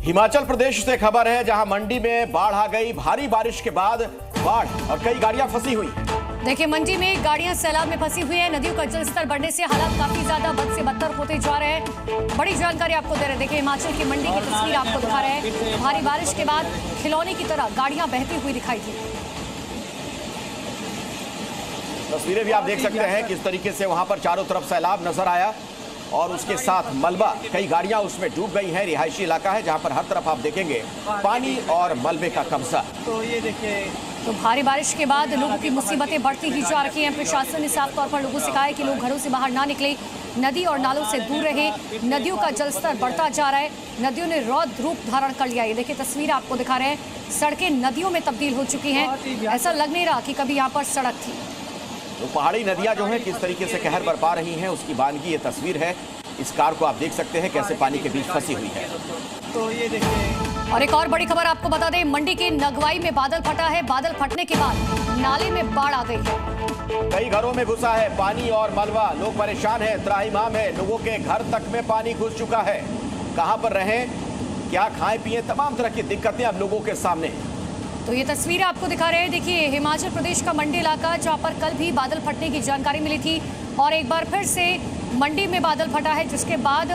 हिमाचल प्रदेश से खबर है, जहां मंडी में बाढ़ आ गई। भारी बारिश के बाद बाढ़ और कई गाड़ियां फंसी हुई। देखिए, मंडी में गाड़ियां सैलाब में फंसी हुई है। नदियों का जलस्तर बढ़ने से हालात काफी ज्यादा बद से बदतर होते जा रहे हैं। बड़ी जानकारी आपको दे रहे हैं। देखिए, हिमाचल की मंडी की तस्वीर आपको दिखा रहे हैं। भारी बारिश के बाद खिलौने की तरह गाड़ियां बहती हुई दिखाई दी। तस्वीरें भी आप देख सकते हैं किस तरीके से वहां पर चारों तरफ सैलाब नजर आया और उसके साथ मलबा। कई गाड़ियां उसमें डूब गई हैं। रिहायशी इलाका है जहां पर हर तरफ आप देखेंगे पानी और मलबे का कब्जा। तो ये देखिए, तो भारी बारिश के बाद लोगों की मुसीबतें बढ़ती ही जा रही हैं। प्रशासन ने साफ तौर पर लोगों से कहा है कि लोग घरों से बाहर ना निकले, नदी और नालों से दूर रहे। नदियों का जलस्तर बढ़ता जा रहा है। नदियों ने रौद्र रूप धारण कर लिया। ये देखिए, तस्वीर आपको दिखा रहे हैं। सड़कें नदियों में तब्दील हो चुकी हैं। ऐसा लग नहीं रहा कि कभी यहाँ पर सड़क थी। तो पहाड़ी नदियां जो है किस तरीके से कहर बरपा रही हैं, उसकी बानगी ये तस्वीर है। इस कार को आप देख सकते हैं कैसे पानी के बीच फंसी हुई है। तो ये देखिए, और एक और बड़ी खबर आपको बता दें, मंडी के नगवाई में बादल फटा है। बादल फटने के बाद नाले में बाढ़ आ गई है। कई घरों में घुसा है पानी और मलबा। लोग परेशान हैं, त्राहिमाम है। लोगों के घर तक में पानी घुस चुका है। कहां पर रहें, क्या खाएं पिए, तमाम तरह की दिक्कतें अब लोगों के सामने। तो ये तस्वीर आपको दिखा रहे हैं। देखिए, हिमाचल प्रदेश का मंडी इलाका, जहां पर कल भी बादल फटने की जानकारी मिली थी और एक बार फिर से मंडी में बादल फटा है, जिसके बाद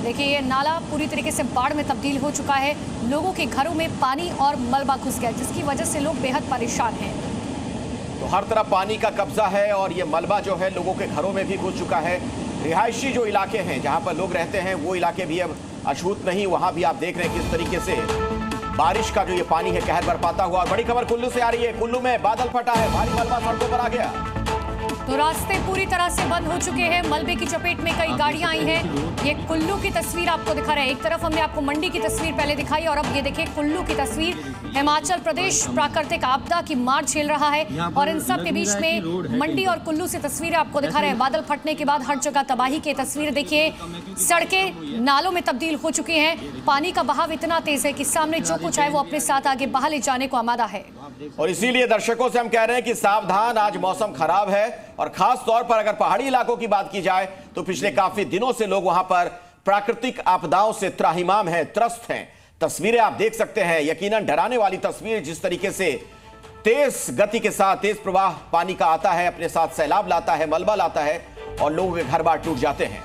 देखिए ये नाला पूरी तरीके से बाढ़ में तब्दील हो चुका है। लोगों के घरों में पानी और मलबा घुस गया, जिसकी वजह से लोग बेहद परेशान हैं। तो हर तरफ पानी का कब्जा है और ये मलबा जो है लोगों के घरों में भी घुस चुका है। रिहायशी जो इलाके हैं जहां पर लोग रहते हैं, वो इलाके भी अब अछूत नहीं। वहां भी आप देख रहे हैं किस तरीके से बारिश का जो ये पानी है कहर बरपाता हुआ। बड़ी खबर कुल्लू से आ रही है। कुल्लू में बादल फटा है, भारी मलबा सड़कों पर आ गया। तो रास्ते पूरी तरह से बंद हो चुके हैं। मलबे की चपेट में कई गाड़ियां आई हैं। ये कुल्लू की तस्वीर आपको दिखा रहे हैं। एक तरफ हमने आपको मंडी की तस्वीर पहले दिखाई और अब ये देखिए कुल्लू की तस्वीर। हिमाचल प्रदेश प्राकृतिक आपदा की मार झेल रहा है और इन सब के बीच में मंडी और कुल्लू से तस्वीरें आपको दिखा रहे हैं। बादल फटने के बाद हर जगह तबाही की तस्वीर देखिए। सड़कें नालों में तब्दील हो चुकी हैं। पानी का बहाव इतना तेज है कि सामने जो कुछ है वो अपने साथ आगे बहा ले जाने को आमादा है। और इसीलिए दर्शकों से हम कह रहे हैं कि सावधान, आज मौसम खराब है और खास तौर पर अगर पहाड़ी इलाकों की बात की जाए तो पिछले काफी दिनों से लोग वहां पर प्राकृतिक आपदाओं से त्राहिमाम हैं, त्रस्त हैं। तस्वीरें आप देख सकते हैं, यकीनन डराने वाली तस्वीर। जिस तरीके से तेज गति के साथ तेज प्रवाह पानी का आता है, अपने साथ सैलाब लाता है, मलबा लाता है और लोगों के घर बार टूट जाते हैं।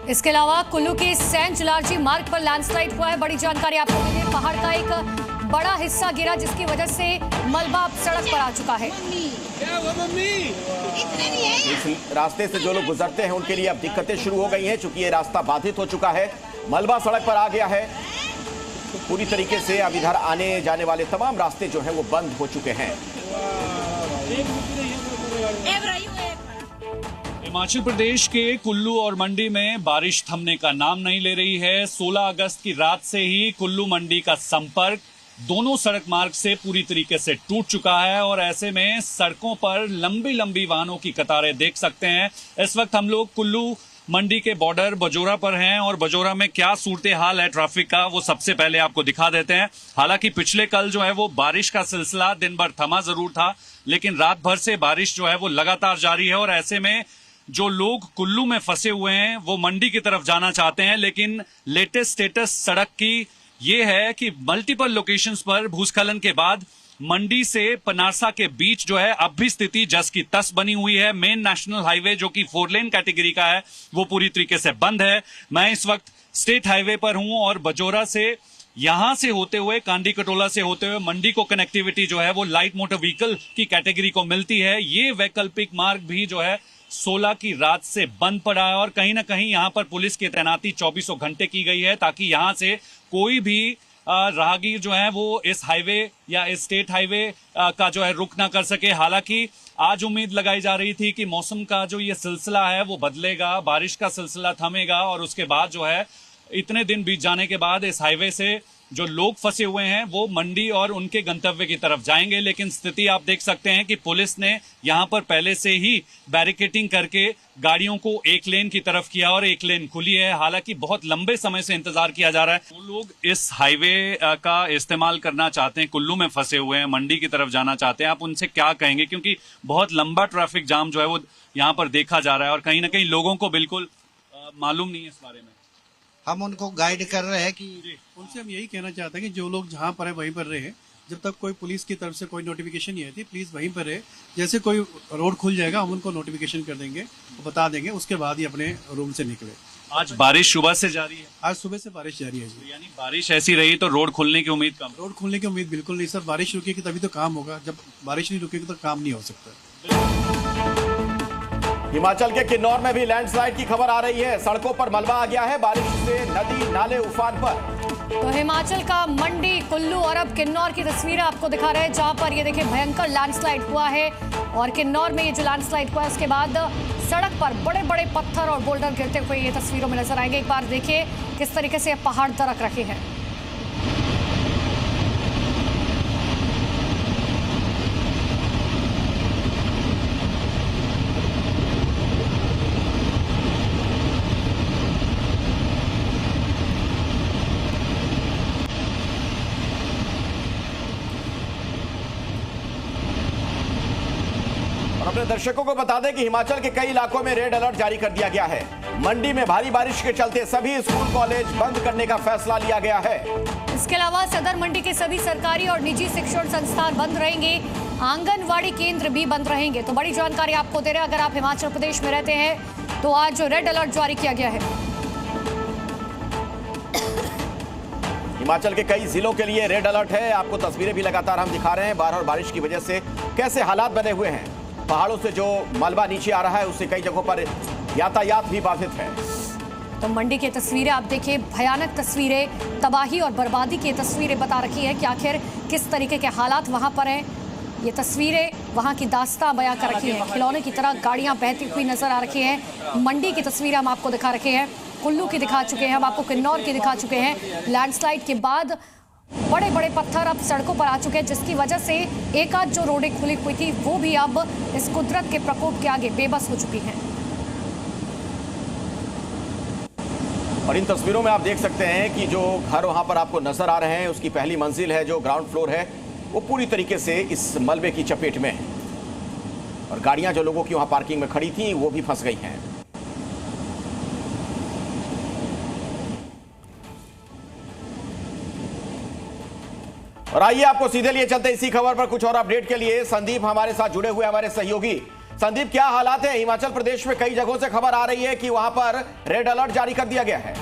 इसके अलावा कुल्लू के सैंज लारजी मार्ग पर लैंडस्लाइड हुआ है। बड़ी जानकारी आपको मिली। पहाड़ का एक बड़ा हिस्सा गिरा, जिसकी वजह से मलबा सड़क पर आ चुका है। इस रास्ते से जो लोग गुजरते हैं उनके लिए अब दिक्कतें शुरू हो गई हैं, चूंकि ये रास्ता बाधित हो चुका है। मलबा सड़क पर आ गया है पूरी तरीके से। अब इधर आने जाने वाले तमाम रास्ते जो हैं वो बंद हो चुके हैं। हिमाचल प्रदेश के कुल्लू और मंडी में बारिश थमने का नाम नहीं ले रही है। 16 अगस्त की रात से ही कुल्लू मंडी का संपर्क दोनों सड़क मार्ग से पूरी तरीके से टूट चुका है और ऐसे में सड़कों पर लंबी लंबी वाहनों की कतारें देख सकते हैं। इस वक्त हम लोग कुल्लू मंडी के बॉर्डर बजोरा पर हैं और बजोरा में क्या सूरत हाल है ट्रैफिक का, वो सबसे पहले आपको दिखा देते हैं। हालांकि पिछले कल जो है वो बारिश का सिलसिला दिन भर थमा जरूर था, लेकिन रात भर से बारिश जो है वो लगातार जारी है और ऐसे में जो लोग कुल्लू में फंसे हुए हैं वो मंडी की तरफ जाना चाहते हैं। लेकिन लेटेस्ट स्टेटस सड़क की ये है कि मल्टीपल लोकेशंस पर भूस्खलन के बाद मंडी से पनारसा के बीच जो है अब भी स्थिति जस की तस बनी हुई है। मेन नेशनल हाईवे जो कि 4 लेन कैटेगरी का है वो पूरी तरीके से बंद है। मैं इस वक्त स्टेट हाईवे पर हूं और बजोरा से यहां से होते हुए कांडी कटोला से होते हुए मंडी को कनेक्टिविटी जो है वो लाइट मोटर व्हीकल की कैटेगरी को मिलती है। ये वैकल्पिक मार्ग भी जो है 16 की रात से बंद पड़ा है और कहीं ना कहीं यहां पर पुलिस की तैनाती 24 घंटे की गई है ताकि यहां से कोई भी राहगीर जो है वो इस हाईवे या इस स्टेट हाईवे का जो है रुख ना कर सके। हालांकि आज उम्मीद लगाई जा रही थी कि मौसम का जो ये सिलसिला है वो बदलेगा, बारिश का सिलसिला थमेगा और उसके बाद जो है इतने दिन बीत जाने के बाद इस हाईवे से जो लोग फंसे हुए हैं वो मंडी और उनके गंतव्य की तरफ जाएंगे। लेकिन स्थिति आप देख सकते हैं कि पुलिस ने यहां पर पहले से ही बैरिकेटिंग करके गाड़ियों को एक लेन की तरफ किया और एक लेन खुली है। हालांकि बहुत लंबे समय से इंतजार किया जा रहा है। वो लोग इस हाईवे का इस्तेमाल करना चाहते हैं, कुल्लू में फंसे हुए हैं, मंडी की तरफ जाना चाहते हैं, आप उनसे क्या कहेंगे? क्योंकि बहुत लंबा ट्रैफिक जाम जो है वो यहाँ पर देखा जा रहा है और कहीं ना कहीं लोगों को बिल्कुल मालूम नहीं है इस बारे में। हम उनको गाइड कर रहे हैं कि उनसे हम यही कहना चाहते हैं कि जो लोग जहाँ पर है वहीं पर रहे। जब तक कोई पुलिस की तरफ से कोई नोटिफिकेशन नहीं आती, प्लीज वहीं पर रहे। जैसे कोई रोड खुल जाएगा हम उनको नोटिफिकेशन कर देंगे, बता देंगे, उसके बाद ही अपने रूम से निकले। आज बारिश सुबह से जारी है। आज सुबह से बारिश जारी है जी। यानी बारिश ऐसी रही तो रोड खुलने की उम्मीद कम। रोड खुलने की उम्मीद बिल्कुल नहीं सर। बारिश रुकेगी तभी तो काम होगा, जब बारिश नहीं रुकेगी तो काम नहीं हो सकता। हिमाचल के किन्नौर में भी लैंडस्लाइड की खबर आ रही है। सड़कों पर मलबा आ गया है, बारिश से नदी नाले उफान पर। तो हिमाचल का मंडी, कुल्लू और अब किन्नौर की तस्वीरें आपको दिखा रहे हैं, जहां पर ये देखिए भयंकर लैंडस्लाइड हुआ है। और किन्नौर में ये जो लैंडस्लाइड हुआ है उसके बाद सड़क पर बड़े बड़े पत्थर और बोल्डर गिरते हुए ये तस्वीरों में नजर आएंगे। एक बार देखिए किस तरीके से पहाड़ दरक रखे हैं। और अपने दर्शकों को बता दें कि हिमाचल के कई इलाकों में रेड अलर्ट जारी कर दिया गया है। मंडी में भारी बारिश के चलते सभी स्कूल कॉलेज बंद करने का फैसला लिया गया है। इसके अलावा सदर मंडी के सभी सरकारी और निजी शिक्षण संस्थान बंद रहेंगे, आंगनवाड़ी केंद्र भी बंद रहेंगे। तो बड़ी जानकारी आपको दे रहे हैं, अगर आप हिमाचल प्रदेश में रहते हैं तो आज रेड अलर्ट जारी किया गया है। हिमाचल के कई जिलों के लिए रेड अलर्ट है। आपको तस्वीरें भी लगातार हम दिखा रहे हैं। बाढ़ और बारिश की वजह से कैसे हालात बने हुए हैं। पहाड़ों से जो मलबा नीचे आ रहा है उससे कई जगहों पर यातायात भी बाधित है। तो मंडी की तस्वीरें आप देखिए, भयानक तस्वीरें, तबाही और बर्बादी की तस्वीरें बता रखी है कि आखिर किस तरीके के हालात वहां पर हैं। ये तस्वीरें वहां की दास्तां बयां कर रखी हैं। खिलौने की तरह गाड़ियां बहती हुई नजर आ रही हैं। मंडी की तस्वीरें हम आपको दिखा रखे हैं, कुल्लू की दिखा चुके हैं, हम आपको किन्नौर की दिखा चुके हैं। लैंडस्लाइड के बाद बड़े बड़े पत्थर अब सड़कों पर आ चुके हैं, जिसकी वजह से एक आध जो रोडें खुली हुई थी वो भी अब इस कुदरत के प्रकोप के आगे बेबस हो चुकी हैं। और इन तस्वीरों में आप देख सकते हैं कि जो घर वहां पर आपको नजर आ रहे हैं उसकी पहली मंजिल है, जो ग्राउंड फ्लोर है, वो पूरी तरीके से इस मलबे की चपेट में है। और गाड़ियां जो लोगों की वहां पार्किंग में खड़ी थी वो भी फंस गई हैं। और आइए आपको सीधे लिए चलते इसी खबर पर कुछ और अपडेट के लिए संदीप हमारे साथ जुड़े हुए हमारे सहयोगी। संदीप, क्या हालात है? हिमाचल प्रदेश में कई जगहों से खबर आ रही है कि वहां पर रेड अलर्ट जारी कर दिया गया है।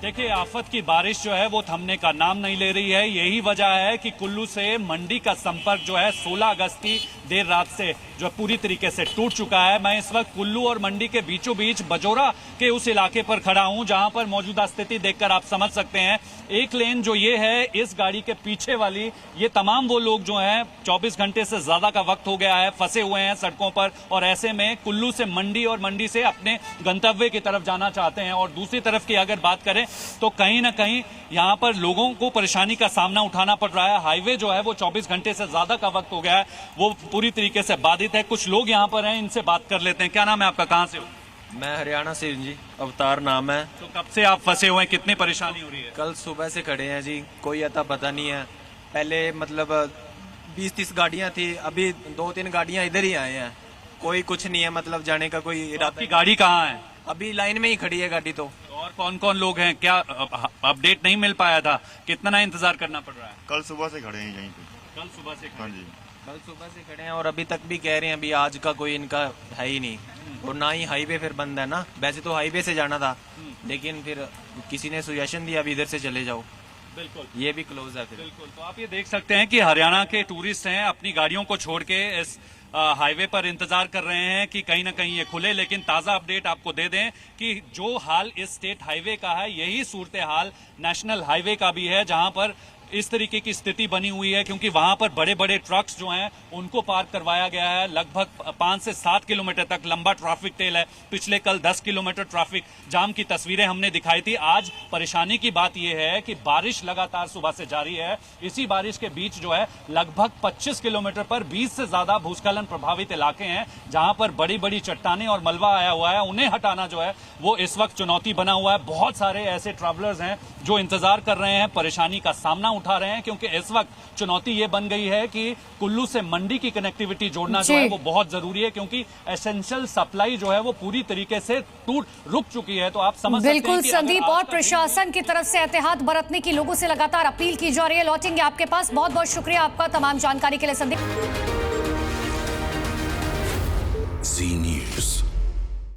देखिए, आफत की बारिश जो है वो थमने का नाम नहीं ले रही है। यही वजह है कि कुल्लू से मंडी का संपर्क जो है 16 अगस्त की देर रात से जो पूरी तरीके से टूट चुका है। मैं इस वक्त कुल्लू और मंडी के बीचों बीच बजोरा के उस इलाके पर खड़ा हूं, जहां पर मौजूदा स्थिति देखकर आप समझ सकते हैं। एक लेन जो ये है, इस गाड़ी के पीछे वाली, ये तमाम वो लोग जो हैं 24 घंटे से ज्यादा का वक्त हो गया है, फंसे हुए हैं सड़कों पर। और ऐसे में कुल्लू से मंडी और मंडी से अपने गंतव्य की तरफ जाना चाहते हैं। और दूसरी तरफ की अगर बात करें तो कहीं ना कहीं यहां पर लोगों को परेशानी का सामना उठाना पड़ रहा है। हाईवे जो है वो 24 घंटे से ज्यादा का वक्त हो गया है, वो पूरी तरीके से बाधित है। कुछ लोग यहां पर हैं, इनसे बात कर लेते हैं। क्या नाम है आपका, कहां से हो? मैं हरियाणा से हूं जी, अवतार नाम है। तो कब से आप फंसे हुए हैं, कितनी परेशानी हो रही है? कल सुबह से खड़े हैं जी, कोई अता पता नहीं है। पहले मतलब 20-30 गाड़ियां थी, अभी 2-3 गाड़ियां इधर ही आए हैं। कोई कुछ नहीं है, मतलब जाने का कोई इरादा। आपकी गाड़ी कहाँ है? अभी लाइन में ही खड़ी है गाड़ी। तो और कौन कौन लोग हैं? क्या अपडेट नहीं मिल पाया था? कितना इंतजार करना पड़ रहा है? कल सुबह से खड़े हैं यहीं पे। कल सुबह से? हाँ जी, कल सुबह से खड़े हैं और अभी तक भी कह रहे हैं अभी आज का कोई इनका है ही नहीं। और ना ही हाईवे फिर बंद है ना, वैसे तो हाईवे से जाना था, लेकिन फिर किसी ने सुजेशन दिया अभी इधर से चले जाओ। बिल्कुल, ये भी क्लोज है फिर। बिल्कुल। तो आप ये देख सकते हैं कि हरियाणा के टूरिस्ट हैं, अपनी गाड़ियों को छोड़ के इस हाईवे पर इंतजार कर रहे हैं कि कहीं ना कहीं ये खुले। लेकिन ताजा अपडेट आपको दे दें कि जो हाल इस स्टेट हाईवे का है, यही सूरत हाल नेशनल हाईवे का भी है, जहां पर इस तरीके की स्थिति बनी हुई है। क्योंकि वहां पर बड़े बड़े ट्रक्स जो हैं उनको पार्क करवाया गया है। लगभग 5 से 7 किलोमीटर तक लंबा ट्रैफिक टेल है। पिछले कल 10 किलोमीटर ट्रैफिक जाम की तस्वीरें हमने दिखाई थी। आज परेशानी की बात यह है कि बारिश लगातार सुबह से जारी है। इसी बारिश के बीच जो है लगभग 25 किलोमीटर पर 20 से ज्यादा भूस्खलन प्रभावित इलाके हैं, जहां पर बड़ी बड़ी चट्टानें और मलबा आया हुआ है। उन्हें हटाना जो है वो इस वक्त चुनौती बना हुआ है। बहुत सारे ऐसे ट्रैवलर्स हैं जो इंतजार कर रहे हैं, परेशानी का सामना उठा रहे हैं, क्योंकि इस वक्त चुनौती ये बन गई है कि कुल्लू से मंडी की कनेक्टिविटी जोड़ना जो जी। है वो बहुत जरूरी है, क्योंकि एसेंशियल सप्लाई जो है वो पूरी तरीके से रुक चुकी है। तो आप समझ सकते हैं बिल्कुल कि अगर संदीप, आज और का प्रशासन की तरफ से एहतियात बरतने की लोगों से लगातार अपील की जा रही है। लौटेंगे आपके पास, बहुत बहुत शुक्रिया आपका तमाम जानकारी के लिए संदीप। जी न्यूज़।